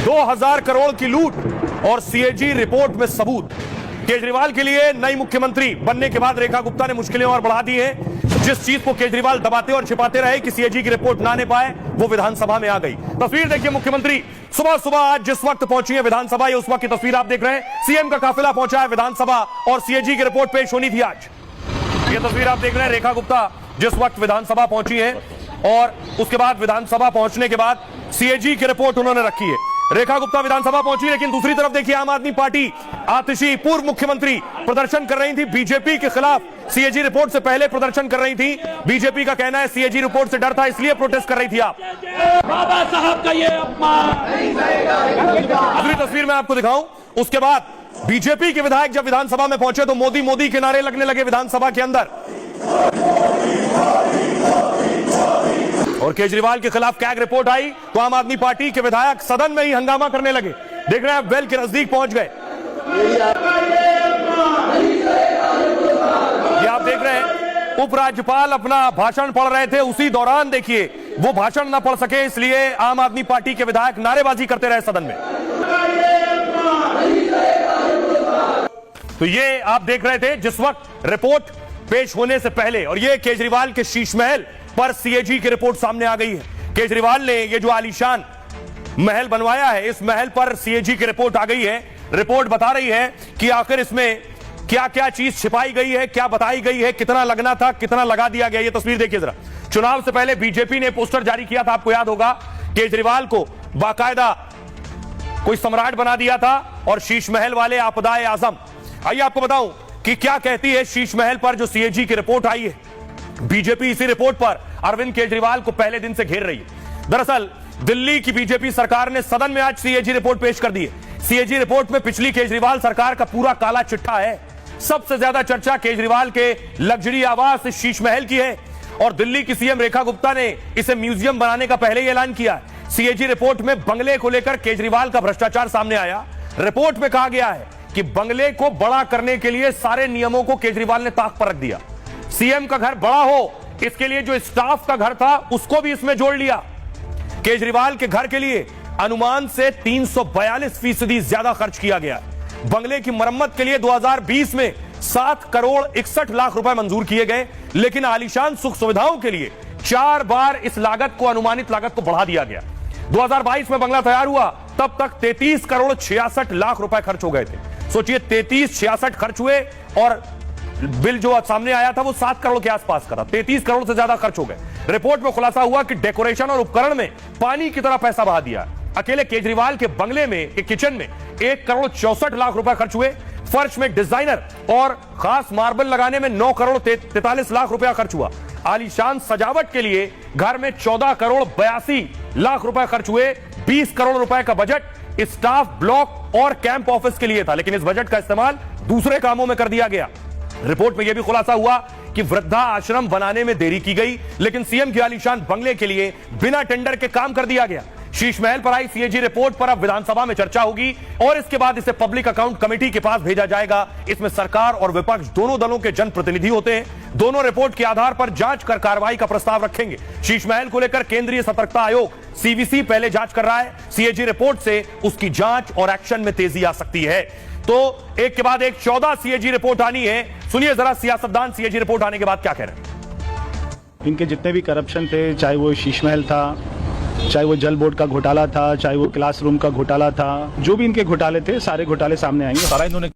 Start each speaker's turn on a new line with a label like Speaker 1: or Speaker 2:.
Speaker 1: 2000 करोड़ की लूट और सीएजी रिपोर्ट में सबूत। केजरीवाल के लिए नई मुख्यमंत्री बनने के बाद रेखा गुप्ता ने मुश्किलें और बढ़ा दी हैं। जिस चीज को केजरीवाल दबाते और छिपाते रहे कि सीएजी की रिपोर्ट ना आने पाए, वो विधानसभा में आ गई। तस्वीर देखिए, मुख्यमंत्री सुबह सुबह आज जिस वक्त पहुंची है विधानसभा, ये उस वक्त की तस्वीर आप देख रहे हैं। सीएम का काफिला पहुंचा है विधानसभा और सीएजी की रिपोर्ट पेश होनी थी आज। ये तस्वीर आप देख रहे हैं, रेखा गुप्ता जिस वक्त विधानसभा पहुंची है और उसके बाद विधानसभा पहुंचने के बाद सीएजी की रिपोर्ट उन्होंने रखी है। रेखा गुप्ता विधानसभा पहुंची, लेकिन दूसरी तरफ देखिए आम आदमी पार्टी आतिशी पूर्व मुख्यमंत्री प्रदर्शन कर रही थी बीजेपी के खिलाफ। सीएजी रिपोर्ट से पहले प्रदर्शन कर रही थी। बीजेपी का कहना है सीएजी रिपोर्ट से डर था, इसलिए प्रोटेस्ट कर रही थी आप।
Speaker 2: बाबा साहब का ये अपमान।
Speaker 1: अगली तस्वीर मैं आपको दिखाऊं। उसके बाद बीजेपी के विधायक जब विधानसभा में पहुंचे तो मोदी मोदी के नारे लगने लगे विधानसभा के अंदर और केजरीवाल के खिलाफ कैग रिपोर्ट आई तो आम आदमी पार्टी के विधायक सदन में ही हंगामा करने लगे। देख रहे हैं, वेल के नजदीक पहुंच गए। ये आप देख रहे हैं, उपराज्यपाल अपना भाषण पढ़ रहे थे, उसी दौरान देखिए वो भाषण ना पढ़ सके, इसलिए आम आदमी पार्टी के विधायक नारेबाजी करते रहे सदन में। तो ये आप देख रहे थे जिस वक्त रिपोर्ट पेश होने से पहले, और ये केजरीवाल के शीश महल पर सीएजी की रिपोर्ट सामने आ गई है। केजरीवाल ने ये जो आलीशान महल बनवाया है, इस महल पर सीएजी की रिपोर्ट आ गई है। रिपोर्ट बता रही है कि आखिर इसमें क्या क्या चीज छिपाई गई है, क्या बताई गई है, कितना लगना था, कितना लगा दिया गया। ये तस्वीर देखिए जरा। चुनाव से पहले बीजेपी ने पोस्टर जारी किया था, आपको याद होगा। केजरीवाल को बाकायदा कोई सम्राट बना दिया था और शीश महल वाले आपदाए आजम। आइए आपको बताऊं कि क्या कहती है शीश महल पर जो सीएजी की रिपोर्ट आई है। बीजेपी इसी रिपोर्ट पर अरविंद केजरीवाल को पहले दिन से घेर रही है। दरअसल दिल्ली की बीजेपी सरकार ने सदन में आज सीएजी रिपोर्ट पेश कर दी है। सीएजी रिपोर्ट में पिछली केजरीवाल सरकार का पूरा काला चिट्ठा है। सबसे ज्यादा चर्चा केजरीवाल के लग्जरी आवास शीश महल की है और दिल्ली की सीएम रेखा गुप्ता ने इसे म्यूजियम बनाने का पहले ही ऐलान किया। सीएजी रिपोर्ट में बंगले को लेकर केजरीवाल का भ्रष्टाचार सामने आया। रिपोर्ट में कहा गया है कि बंगले को बड़ा करने के लिए सारे नियमों को केजरीवाल ने ताक पर रख दिया। सीएम का घर बड़ा हो, इसके लिए जो स्टाफ का घर था उसको भी इसमें जोड़ लिया। केजरीवाल के घर के लिए अनुमान से 342% ज्यादा खर्च किया गया। बंगले की मरम्मत के लिए 2020 में 7 करोड़ 61 लाख रुपए मंजूर किए गए, लेकिन आलीशान सुख सुविधाओं के लिए 4 बार इस लागत को, अनुमानित लागत को बढ़ा दिया गया। 2022 में बंगला तैयार हुआ, तब तक 33 करोड़ 66 लाख रुपए खर्च हो गए थे। सोचिए, 33-66 खर्च हुए और बिल जो सामने आया था वो 7 करोड़ के आसपास का था। 33 करोड़ से ज्यादा खर्च हो गए। रिपोर्ट में खुलासा हुआ कि डेकोरेशन और उपकरण में पानी की तरह पैसा बहा दिया। अकेले केजरीवाल के बंगले में, के किचन में 1 करोड़ 64 लाख रुपए खर्च हुए। फर्श में डिजाइनर और खास मार्बल लगाने में 9 करोड़ 43 लाख रुपया खर्च हुआ। आलीशान सजावट के लिए घर में 14 करोड़ 82 लाख रुपए खर्च हुए। 20 करोड़ रुपए का बजट स्टाफ, ब्लॉक और कैंप ऑफिस के लिए था, लेकिन इस बजट का इस्तेमाल दूसरे कामों में कर दिया गया। रिपोर्ट में यह भी खुलासा हुआ कि वृद्धा आश्रम बनाने में देरी की गई, लेकिन सीएम के आलीशान बंगले के लिए बिना टेंडर के काम कर दिया गया। शीश महल पर आई सीएजी रिपोर्ट पर अब विधानसभा में चर्चा होगी और इसके बाद इसे पब्लिक अकाउंट कमेटी के पास भेजा जाएगा। इसमें सरकार और विपक्ष दोनों दलों के जनप्रतिनिधि होते हैं। दोनों रिपोर्ट के आधार पर जांच कर कार्रवाई का प्रस्ताव रखेंगे। शीश महल को लेकर केंद्रीय सतर्कता आयोग सीवीसी पहले जांच कर रहा है। सीएजी रिपोर्ट से उसकी जांच और एक्शन में तेजी आ सकती है। तो एक के बाद एक 14 सीएजी रिपोर्ट आनी है। सुनिए जरा सियासतदान सीएजी रिपोर्ट आने के बाद क्या कह रहे हैं।
Speaker 3: इनके जितने भी करप्शन थे, चाहे वो शीश महल था, चाहे वो जल बोर्ड का घोटाला था, चाहे वो क्लासरूम का घोटाला था, जो भी इनके घोटाले थे, सारे घोटाले सामने आएंगे।
Speaker 4: सारा इन्होंने